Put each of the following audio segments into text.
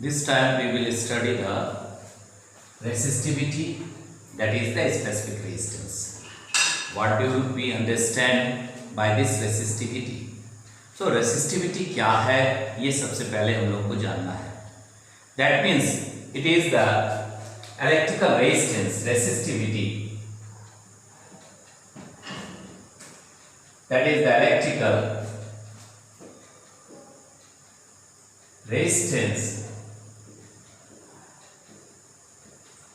This time we will study the resistivity, that is the specific resistance. What do we understand by this resistivity? So resistivity क्या है ये सबसे पहले हम लोग को जानना है. That means it is the electrical resistance, resistivity. That is the electrical resistance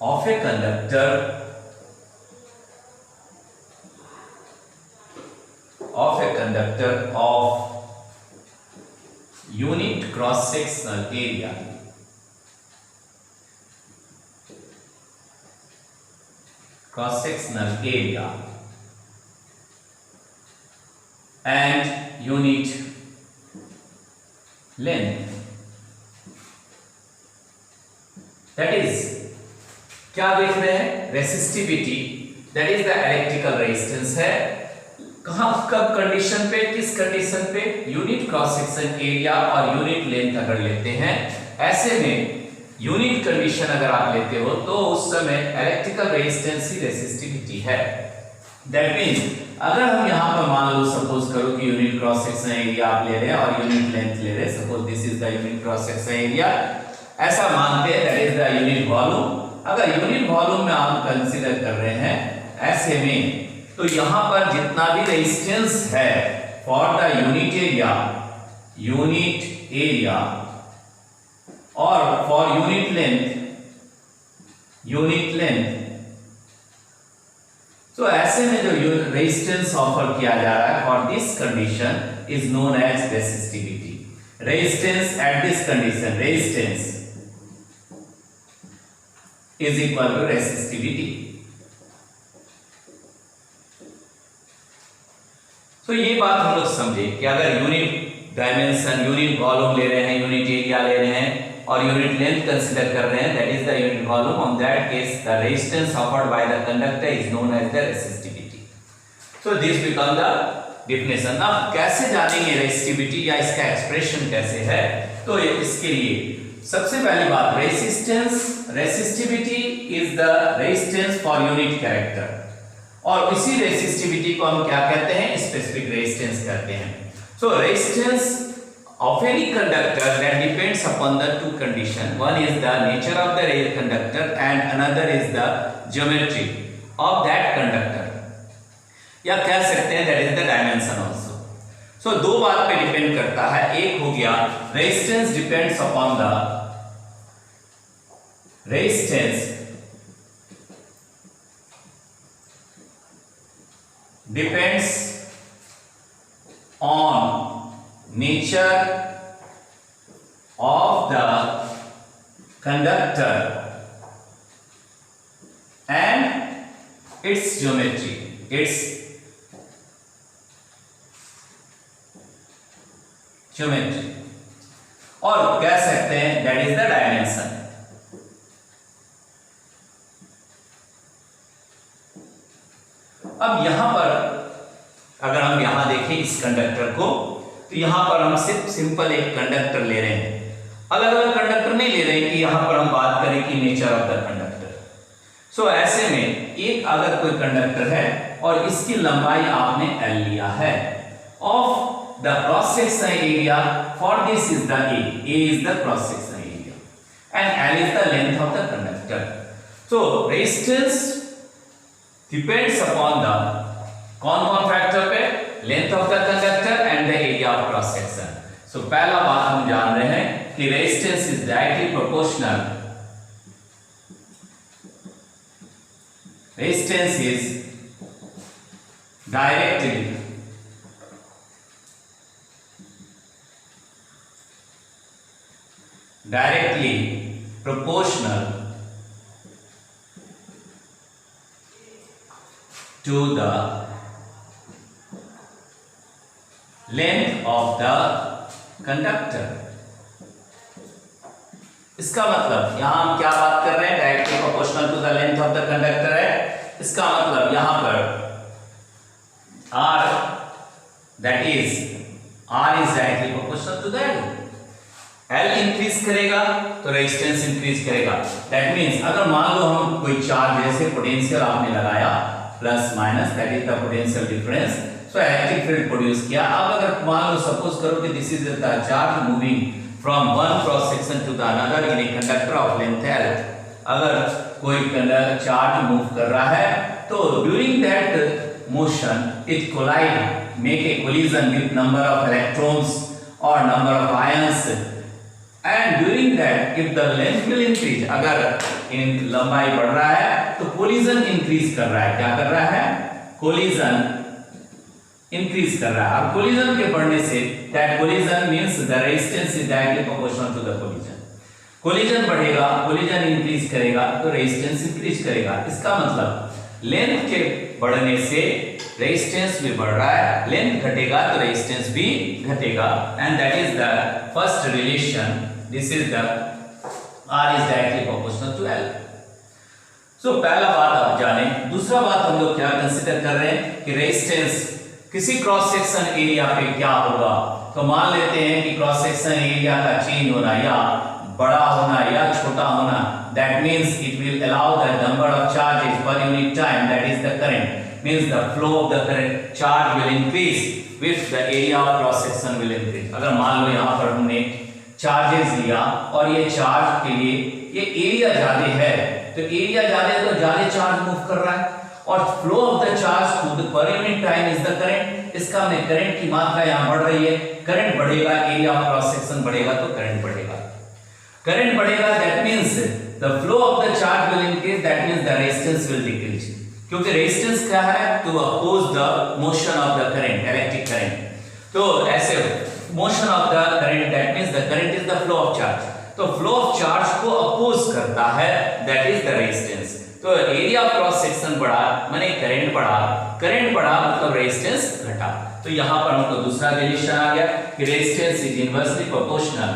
of a conductor of unit cross sectional area and unit length. That is, क्या देख रहे हैं? Resistivity, that is the electrical resistance है. कहां, कब, condition पे, किस condition पे? यूनिट क्रॉस सेक्शन एरिया और यूनिट लेंथ अगर लेते हैं, ऐसे में यूनिट कंडीशन अगर आप लेते हो तो उस समय इलेक्ट्रिकल रेजिस्टेंस ही रेसिस्टिविटी है. दैट मींस अगर हम यहां पर मान लो, सपोज करो कि यूनिट क्रॉस सेक्शन एरिया आप ले रहे हैं और यूनिट लेंथ ले रहे हैं. Suppose this is the unit cross section area, ऐसा मानते हैं, that is the unit volume. अगर यूनिट वॉल्यूम में आप कंसीडर कर रहे हैं ऐसे में, तो यहां पर जितना भी रेजिस्टेंस है फॉर द यूनिट एरिया और फॉर यूनिट लेंथ, तो ऐसे में जो रेजिस्टेंस ऑफर किया जा रहा है for this condition is known as resistivity. Resistance at this condition, resistance is equal to resistivity. तो ये बात हम लोग समझे कि अगर यूनिट डायमेंशन, यूनिट वॉल्यूम ले रहे हैं, यूनिट एरिया ले रहे हैं और यूनिट लेंथ कंसीडर कर रहे हैं, that is the unit volume. On that case the resistance offered by the conductor is known as the resistivity. So this become the definition. अब कैसे जानेंगे रेसिस्टिविटी या इसका एक्सप्रेशन कैसे है? तो इसके लिए सबसे पहली बात, resistivity is the resistance for unit character, और इसी रेसिस्टिविटी को हम क्या कहते हैं? स्पेसिफिक रेजिस्टेंस कहते हैं. So resistance of any conductor that depends upon the two condition. One is the nature of the conductor and another is the geometry of that conductor, या कह सकते हैं that is the dimension also. So दो बात पे depend करता है. एक हो गया resistance depends upon the depends on nature of the conductor and its geometry, और कह सकते हैं that is the dimension. अब यहां पर अगर हम यहां देखें इस कंडक्टर को, तो यहां पर हम सिर्फ सिंपल एक कंडक्टर ले रहे हैं, अलग अलग कंडक्टर नहीं ले रहे हैं कि यहां पर हम बात करें कि नेचर ऑफ द कंडक्टर. सो ऐसे में एक अगर कोई कंडक्टर है और इसकी लंबाई आपने L लिया है, of the cross section area for this is the A is the cross section area and L is the length of the conductor. So resistance depends upon the कौन फैक्टर पे? Length of the conductor and the area of cross section. So पहला बात हम जान रहे हैं कि resistance is directly proportional. Resistance is directly proportional to the length of the conductor. इसका मतलब यहां हम क्या बात कर रहे हैं? Directly proportional to the length of the conductor है. इसका मतलब यहां पर R, that is R is directly proportional to the L. L increase करेगा तो रेजिस्टेंस इंक्रीज करेगा। दैट मींस अगर मान लो हम कोई चार्ज जैसे पोटेंशियल आपने लगाया plus minus, that is the potential difference, so electric field produce किया। अब अगर मान लो सपोज करो कि this is the charge moving from one cross section to the another in a conductor of length L। अगर कोई चार्ज मूव कर रहा है तो during that motion it collide, make a collision with number of electrons और number of ions, and during that if the length will increase, अगर इन लंबाई बढ़ रहा है तो कोलिजन इंक्रीज कर रहा है। क्या कर रहा है? कोलिजन इंक्रीज कर रहा है। और कोलिजन के बढ़ने से that collision means the resistance is directly proportional to the collision. Collision बढ़ेगा, कोलिजन इंक्रीज करेगा तो रेजिस्टेंस इंक्रीज करेगा। इसका मतलब लेंथ के बढ़ने से रेजिस्टेंस भी बढ़ रहा है, लेंथ घटेगा तो रेजिस्टेंस भी घटेगा, and that is the first relation. This is the R is directly proportional to L। सो पहला बात आप जाने। दूसरा बात हम लोग क्या कंसीडर कर रहे हैं कि रेजिस्टेंस किसी क्रॉस सेक्शन एरिया पे क्या होगा। तो मान लेते हैं कि क्रॉस सेक्शन एरिया का चेंज होना या बड़ा होना या छोटा होना, that means it will allow the number of charges पर unit time, that is the current, means the flow of the current charge will increase with the area of cross section will increase। अगर मान लो यहाँ पर हमने charges लिया और ये charge के लिए ये एरिया ज्यादा है, तो एरिया ज्यादा है तो ज्यादा चार्ज मूव कर रहा है, और flow of the charge to the per unit time is the current. इसका में करंट की मात्रा यहाँ बढ़ रही है, करंट बढ़ेगा, एरिया ऑफ क्रॉस सेक्शन बढ़ेगा तो करंट बढ़ेगा। करंट बढ़ेगा that means the flow of the charge will increase, that means the resistance will decrease, क्योंकि रेजिस्टेंस क्या है? To oppose the motion of the current, electric current. तो ऐसे motion of the current, that means the current is the flow of charge, तो flow of charge को oppose करता है, that is the resistance. तो area of cross section बढ़ा माने current बढ़ा, करंट बढ़ा मतलब रेजिस्टेंस घटा। तो यहां पर हमको दूसरा रिलेशन आ गया कि resistance is inversely proportional,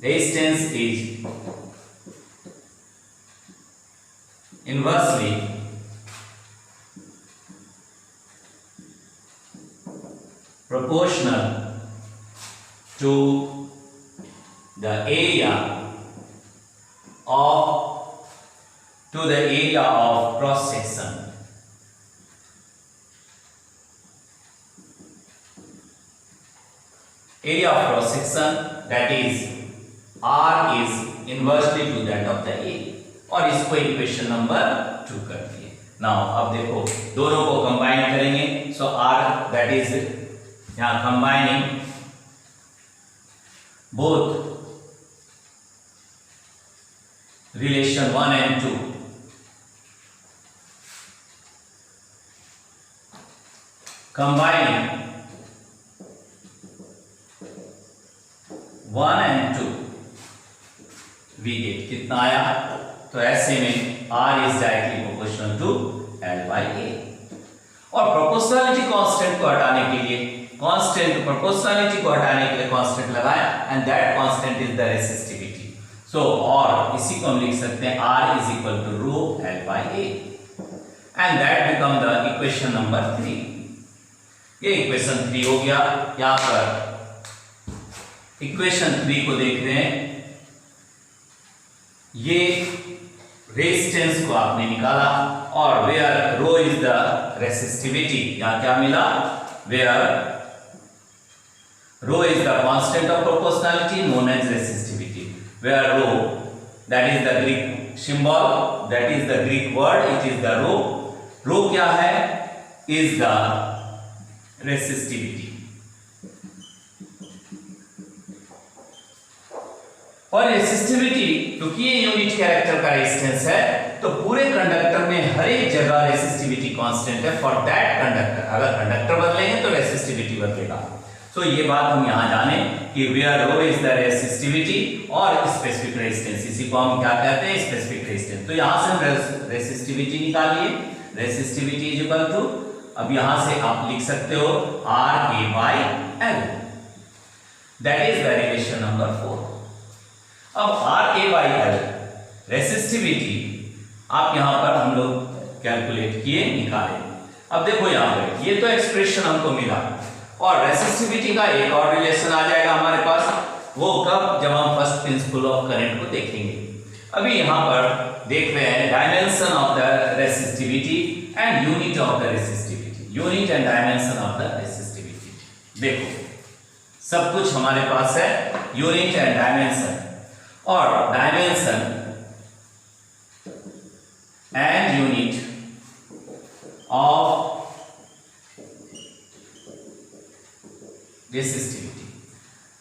resistance is inversely proportional to the area of cross section। area of cross section, that is R is inversely to that of the A। और इसको इक्वेशन नंबर 2 कर दिए। Now अब देखो दोनों को combine करेंगे, so R that is यहां combining both relation 1 and 2, combining 1 and 2 we get कितना आया? तो ऐसे में R is directly proportional to L by A। और प्रोपोर्शनलिटी कांस्टेंट को हटाने के लिए प्रोपोर्शनलिटी को हटाने के लिए कांस्टेंट लगाया, and that constant is the resistivity. So और इसी को हम लिख सकते हैं R is equal to rho L by A, and that become the equation number 3। ये इक्वेशन 3 हो गया। यहां पर इक्वेशन 3 को देख रहे हैं, ये रेजिस्टेंस को आपने निकाला और where rho is the resistivity, यहां क्या मिला? Where rho is the constant of proportionality known as resistivity, where rho that is the Greek symbol, that is the Greek word, it is the rho. Rho क्या है? Is the resistivity. और resistivity क्योंकि ये unit character का resistance है, तो पूरे conductor में हर एक जगह रेसिस्टिविटी कांस्टेंट है फॉर दैट कंडक्टर। अगर कंडक्टर बदलेंगे तो रेसिस्टिविटी बदलेगा। तो ये बात हम यहां जाने कि where rho is the resistivity और स्पेसिफिक रेजिस्टेंस, इसी को हम क्या कहते हैं? Specific resistance. तो यहां से हम रेसिस्टिविटी निकालिए, रेसिस्टिविटी इज इक्वल टू, अब यहां से आप लिख सकते हो RA by L, that is the relation number 4। अब RA by L रेसिस्टिविटी आप यहां पर हम लोग कैलकुलेट किए, निकाले। अब देखो यहां पर ये तो एक्सप्रेशन हमको मिला, और रेसिस्टिविटी का एक और रिलेशन आ जाएगा हमारे पास, वो कब, जब हम फर्स्ट प्रिंसिपल ऑफ करंट को देखेंगे। अभी यहाँ पर देख रहे हैं dimension of the resistivity and unit of the resistivity, unit and dimension of the resistivity. देखो सब कुछ हमारे पास है, यूनिट एंड डायमेंशन, और dimension and unit of resistivity.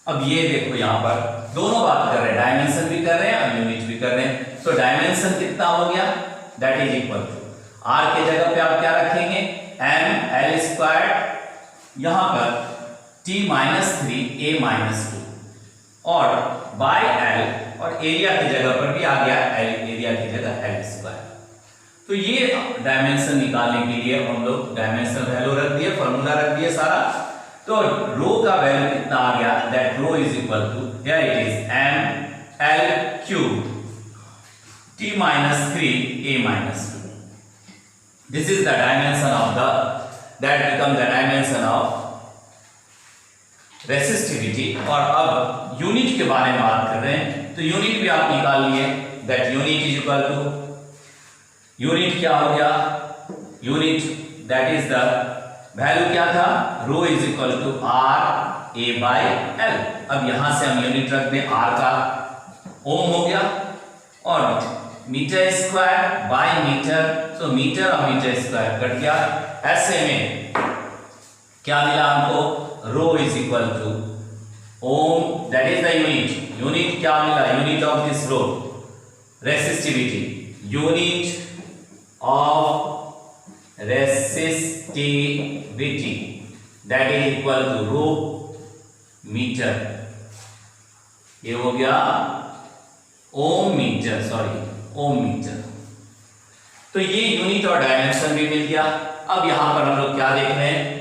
अब ये देखो यहां पर दोनों बात कर रहे हैं, डायमेंशन भी कर रहे हैं और यूनिट भी कर रहे हैं। तो डायमेंशन कितना हो गया, that is equal to R के जगह पे आप क्या रखेंगे, एम एल स्क्वायर, यहां पर t माइनस 3 a माइनस 2 और बाय एल, और एरिया की जगह पर भी आ गया एल, एरिया की जगह एल स्क्वायर। तो ये डायमेंशन निकालने के लिए हम लोग डायमेंशन वैल्यू रख दिए, फॉर्मूला रख दिए सारा। तो रो का वैल्यू कितना आ गया, that rho is equal to, here it is m l cube t minus 3 a minus 2. This is the dimension of the, that becomes the dimension of resistivity. और अब यूनिट के बारे में बात कर रहे हैं, तो यूनिट भी आप निकाल लिए, that unit is equal to, unit क्या हो गया, unit that is the value क्या था, rho is equal to R A by L. अब यहां से हम यूनिट रख दें, आर का ओम हो गया, और मीटर स्क्वायर बाय मीटर, तो मीटर और मीटर स्क्वायर कट गया। ऐसे में क्या मिला हमको, rho is equal to ohm, that is the unit, unit क्या मिला, unit of this rho resistivity, unit of resistivity that is equal to rho metre, ये हो गया ohm metre, sorry ohm metre. तो ये यूनिट और डायमेंशन भी मिल गया। अब यहां पर हम लोग क्या देख रहे हैं,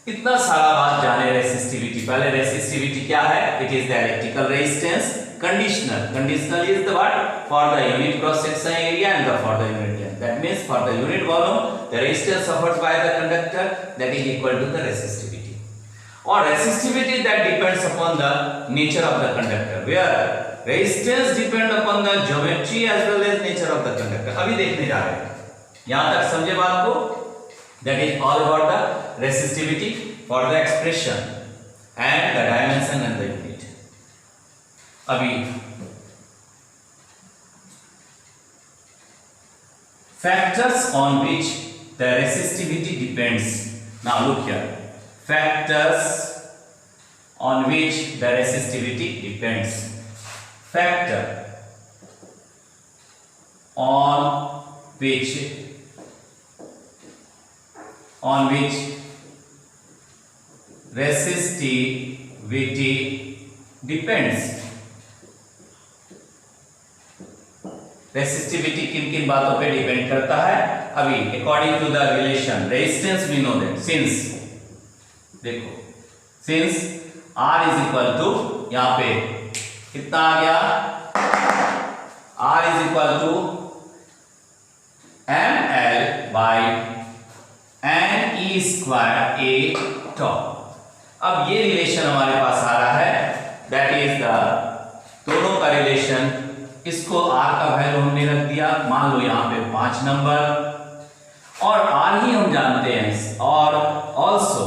इतना सारा बात जाने रेसिस्टिविटी। पहले रेसिस्टिविटी क्या है, it is the electrical resistance. Conditional, conditional is the what, for the unit cross section area and the for the unit length, that means for the unit volume the resistance suffered by the conductor that is equal to the resistivity. और resistivity that depends upon the nature of the conductor, where resistance depend upon the geometry as well as nature of the conductor. अभी देखने जा रहे हैं, यहां तक समझे बात को, that is all about the resistivity for the expression and the dimension and the unit. अभी factors on which the resistivity depends. Now look here, factors on which the resistivity depends. Factor on which resistivity depends. Resistivity किन किन बातों पे depend करता है, अभी according to the relation resistance we know that, since देखो, since R is equal to, यहां पे कितना आ गया, R is equal to ml by N E square A top. अब ये रिलेशन हमारे पास आ रहा है, दैट इज द दोनों का रिलेशन। इसको आर का वैल्यू हमने रख दिया, मान लो यहाँ पे 5 नंबर, और आर ही हम जानते हैं, और also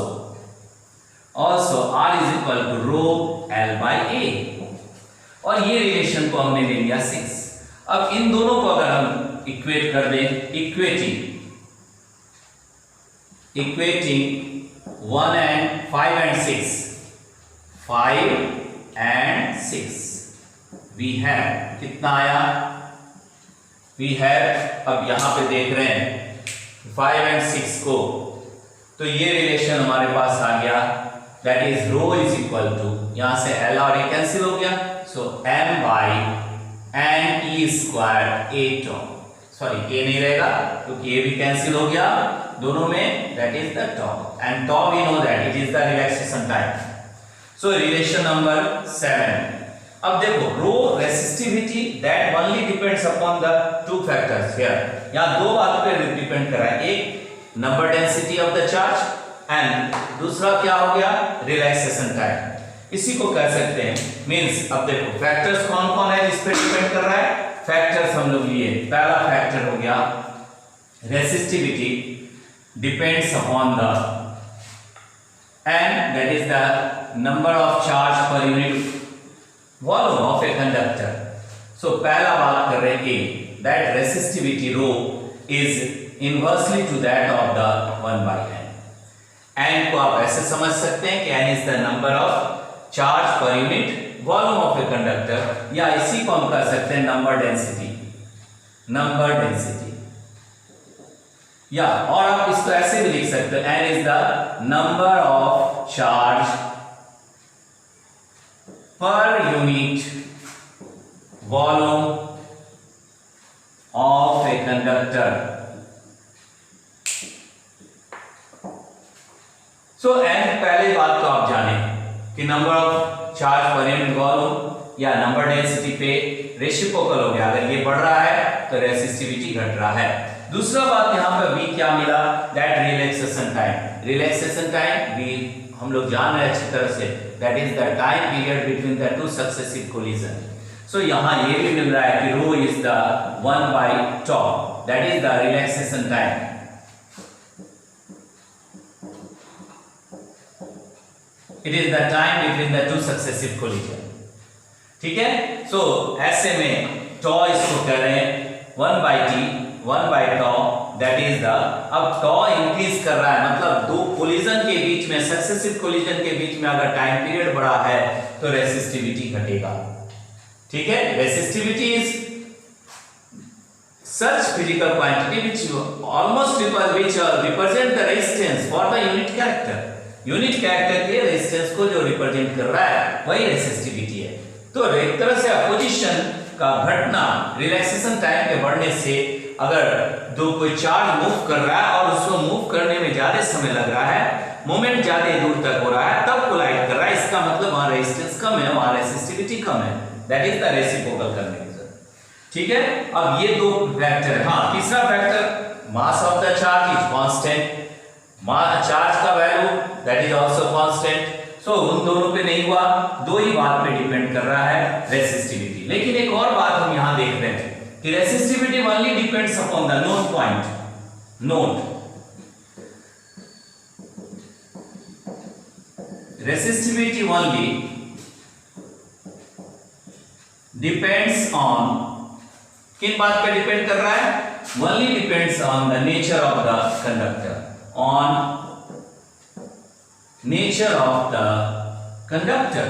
R is equal to rho L by A, और ये रिलेशन को हमने ले लिया 6। अब इन दोनों को अगर हम इक्वेट कर दें, equating 1 and 5 and 6, 5 and 6 we have, कितना आया, we have, अब यहां पे देख रहे हैं 5 and 6 को, तो ये रिलेशन हमारे पास आ गया, that is rho is equal to, यहां से एल और ए कैंसिल हो गया, so m by N E square A top, sorry A नहीं रहेगा क्योंकि ए भी कैंसिल हो गया दोनों में, that is the top, and top we know that it is the relaxation time. So relation number 7, अब देखो rho resistivity that only depends upon the two factors here, यहां दो बात पे डिपेंड कर रहा है, एक number density of the charge and दूसरा क्या हो गया, रिलैक्सेशन टाइम। इसी को कह सकते हैं मींस, अब देखो फैक्टर्स कौन कौन है जिस पे डिपेंड कर रहा है। फैक्टर्स हम लोग लिए, पहला फैक्टर हो गया resistivity depends upon the and that is the number of charge per unit volume of a conductor. So पहला बात कर रहे हैं A, that resistivity rho is inversely to that of the 1/n। n को आप ऐसे समझ सकते हैं कि n is the number of charge per unit volume of a conductor, या इसी को हम कह सकते हैं नंबर डेंसिटी, या और आप इसको ऐसे भी लिख सकते हैं n is the number of charge per unit volume of a conductor. So n पहले बात तो आप जाने कि number of charge per unit volume या नंबर डेंसिटी पे रेसिप्रोकल हो गया, अगर ये बढ़ रहा है तो रेसिस्टिविटी घट रहा है। दूसरा बात यहाँ पे v क्या मिला, that relaxation time. Relaxation time भी हम लोग जान रहे हैं अच्छी तरह से, that is the time period between the two successive collision. So यहाँ ये भी मिल रहा है कि rho is the 1/tau, that is the relaxation time. It is the time between the two successive collision। ठीक है, सो ऐसे में tau इसको कह रहे हैं 1/t 1/tau, that is the, अब tau इंक्रीज कर रहा है, मतलब दो कोलिजन के बीच में, सक्सेसिव कोलिजन के बीच में अगर टाइम पीरियड बढ़ा है तो रेसिस्टिविटी घटेगा। ठीक है, resistivity is such physical quantity which almost represent the resistance for the unit character। Unit character के रेजिस्टेंस को जो रिप्रेजेंट कर रहा है वही रेसिस्टिविटी है। तो एक तरह से अपोजिशन का घटना रिलैक्सेशन टाइम के बढ़ने से, अगर दो कोई चार्ज मूव कर रहा है और उसको मूव करने में ज्यादा समय लग रहा है, मोमेंट ज्यादा दूर तक हो रहा है, तब कोलाइड कर रहा है, इसका मतलब वहां रेजिस्टेंस कम है, वहां रेसिस्टिविटी कम है, that is the reciprocal condition. ठीक है, अब ये दो फैक्टर है। हाँ, तीसरा factor mass of the charge is constant, charge का value that is also constant. So उन दोनों पे नहीं हुआ, दो ही बात पे डिपेंड कर रहा है, रेसिस्टिविटी। लेकिन एक और बात हम यहां देख रहे हैं कि resistivity only depends upon the known point. Note, resistivity only depends on, किन बात पे डिपेंड कर रहा है, only depends on the nature of the conductor, on nature of the conductor।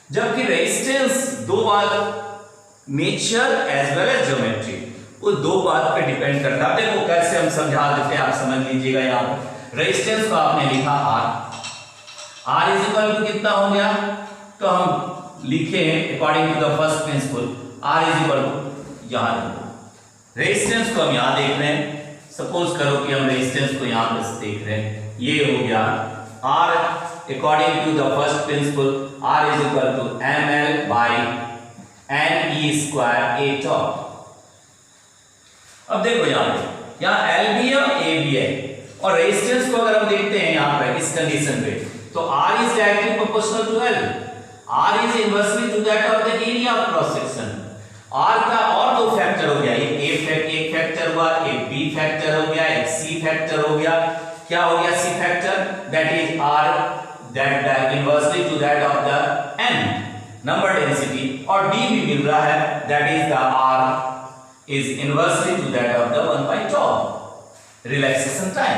जबकि रेजिस्टेंस दो बात, nature as well as geometry, वो दो बात पे डिपेंड करता है। देखो कैसे हम समझा देते हैं, आप समझ लीजिएगा। यहाँ पर रेजिस्टेंस को आपने लिखा R इज इक्वल टू कितना हो गया, तो हम लिखे according to the first principle R is equal to, यहाँ रेजिस्टेंस को हम यहां देख रहे हैं, सपोज करो कि हम रेजिस्टेंस को यहां पर देख रहे हैं, ये हो गया R according to the first principle R is equal to ml by ne square a tau। अब देखो यहाँ L भी है A भी है, और रेजिस्टेंस को अगर हम देखते हैं यहाँ पर इस कंडीशन पे, तो R is directly proportional to L, R is inversely to that of the area of cross section. R का और दो फैक्टर हो गया, एक फैक्टर हुआ, एक B फैक्टर हो गया, एक C फैक्टर हो गया। क्या हो गया C factor, that is R that inversely to that of the n number density, और D भी मिल रहा है, that is the R is inversely to that of the 1/tau relaxation time.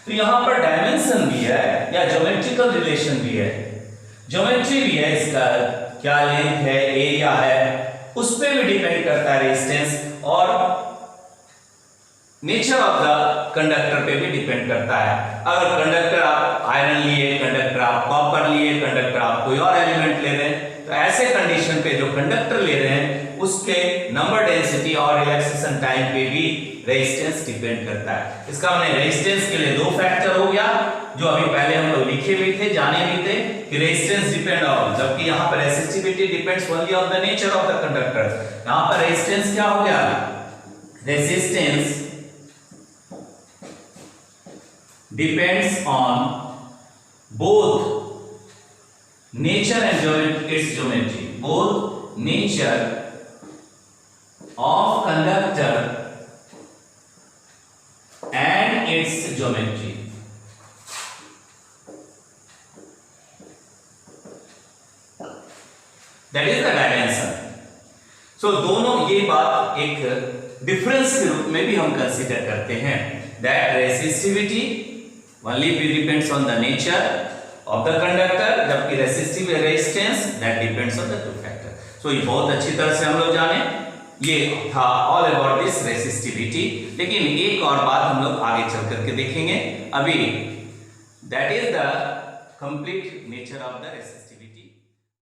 तो यहां पर डायमेंशन भी है या ज्योमेट्रिकल रिलेशन भी है, ज्योमेट्री भी है, इसका क्या लेंथ है, एरिया है, उस पे भी डिपेंड करता है रेजिस्टेंस, और नेचर ऑफ द कंडक्टर पे भी डिपेंड करता है। अगर कंडक्टर आप आयरन लिए, कंडक्टर आप कॉपर लिए, कंडक्टर आप कोई और एलिमेंट ले रहे हैं, तो ऐसे कंडीशन पे जो कंडक्टर ले रहे हैं उसके नंबर डेंसिटी और रिलैक्सेशन टाइम पे भी रेजिस्टेंस डिपेंड करता है। इसका मतलब रेजिस्टेंस के लिए दो फैक्टर हो गया, जो अभी पहले हम लोग लिखे भी थे, जाने भी थे कि रेजिस्टेंस डिपेंड ऑन, जबकि यहाँ पर resistivity depends only on the nature of the conductor. यहाँ पर रेजिस्टेंस क्या हो गया, resistance depends on both nature and its geometry, both nature of conductor and its geometry. That is the dimension. So दोनों ये बात एक डिफरेंस के रूप में भी हम कंसीडर करते हैं, that resistivity only depends on the nature of the conductor, जबकि resistive resistance that depends on the two factor. So ये बहुत अच्छी तरह से हम लोग जाने, ये था all about this resistivity. लेकिन एक और बात हम लोग आगे चल करके देखेंगे अभी, that is the complete nature of the resistivity.